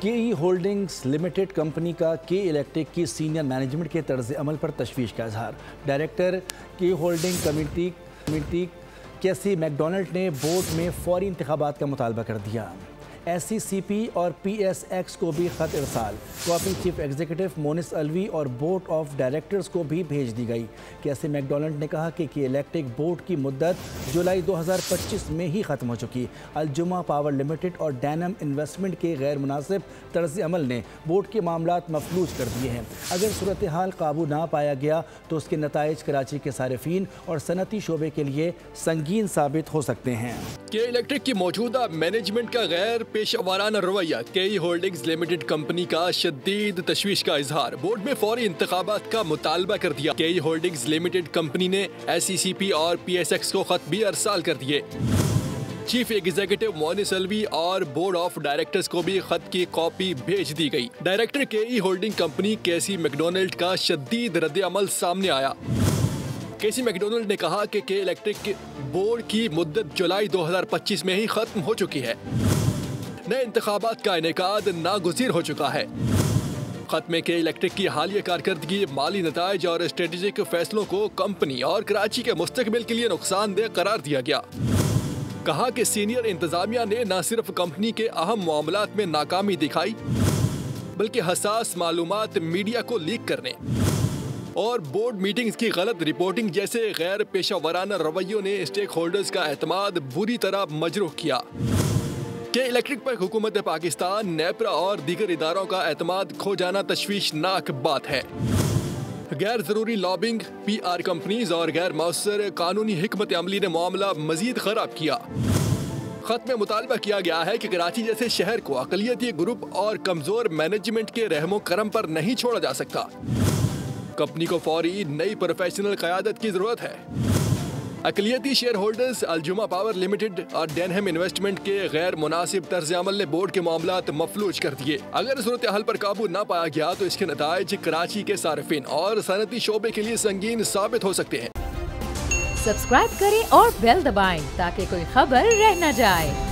केई holdings limited company का के इलेक्ट्रिक की सीनियर मैनेजमेंट के तर्ज अमल पर तशवीश का इजहार। डायरेक्टर के होल्डिंग कमेटी केसी मैकडोनल्ड ने बोर्ड में फौरी इंतखाबात का मुतालबा कर दिया। SCCP और PSX को भी खत इरसाल। Copy chief executive Moonis Alvi और बोर्ड ऑफ डायरेक्टर्स को भी भेज दी गई। केसी मैकडोनल्ड ने कहा कि इलेक्ट्रिक बोर्ड की मुद्दत जुलाई 2025 में ही ख़त्म हो चुकी। अलजुमा पावर लिमिटेड और डैनम इन्वेस्टमेंट के गैर मुनासिब तर्ज अमल ने बोर्ड के मामलात मफलूज कर दिए हैं। अगर सूरत हाल काबू ना पाया गया तो उसके नताइज कराची के सारिफीन और सनती शोबे के लिए संगीन साबित हो सकते हैं। के इलेक्ट्रिक की मौजूदा मैनेजमेंट का गैर पेशेवराना रवैया, केई होल्डिंग्स लिमिटेड कंपनी का शदीद तशवीश का इजहार। बोर्ड में फौरी इंतखाबात का मुतालबा कर दिया। केई होल्डिंग्स लिमिटेड कंपनी ने SCCP और PSX को खत भी अरसाल कर दिए। चीफ एग्जीक्यूटिव मोनिस अलवी और बोर्ड ऑफ डायरेक्टर्स को भी खत की कॉपी भेज दी गई। डायरेक्टर केई होल्डिंग कंपनी केसी मैकडोनल्ड का शदीद रद्द अमल सामने आया। केसी मैकडोनल्ड ने कहा कि के इलेक्ट्रिक बोर्ड की मुद्दत जुलाई 2025 में ही खत्म हो चुकी है। नए इंतखाबात का इनेकाद नागुज़ीर हो चुका है। खत में के इलेक्ट्रिक की हालिया कारकर्दगी, माली नताइज और स्ट्रेटेजिक फैसलों को कंपनी और कराची के मुस्तकबिल के लिए नुकसानदेह करार दिया गया। कहा कि सीनियर इंतजामिया ने न सिर्फ कंपनी के अहम मामलात में नाकामी दिखाई बल्कि हसास मालूमात मीडिया को लीक करने और बोर्ड मीटिंग्स की गलत रिपोर्टिंग जैसे गैर पेशेवराना रवैयों ने स्टेक होल्डर्स का एतमाद बुरी तरह मजरूह किया। के इलेक्ट्रिक पर हुकूमत पाकिस्तान, नेपरा और दीगर इदारों का एतमाद खो जाना तशवीशनाक बात है। गैर जरूरी लॉबिंग, PR कंपनीज और गैर मौसर कानूनी हिकमत अमली ने मामला मजीद खराब किया। खत में मुतालबा किया गया है कि कराची जैसे शहर को अक़लियती ग्रुप और कमजोर मैनेजमेंट के रहमो करम पर नहीं छोड़ा जा सकता। कंपनी को फौरी नई प्रोफेशनल क़यादत की जरूरत है। अक़लियती शेयर होल्डर्स अलजुमा पावर लिमिटेड और डैनहम इन्वेस्टमेंट के गैर मुनासिब तर्ज अमल ने बोर्ड के मामलात मफलूज कर दिए। अगर सूरत हाल पर काबू न पाया गया तो इसके नताइज कराची के सारिफिन और सनती शोबे के लिए संगीन साबित हो सकते हैं। सब्सक्राइब करें और बेल दबाएं ताकि कोई खबर रह न जाए।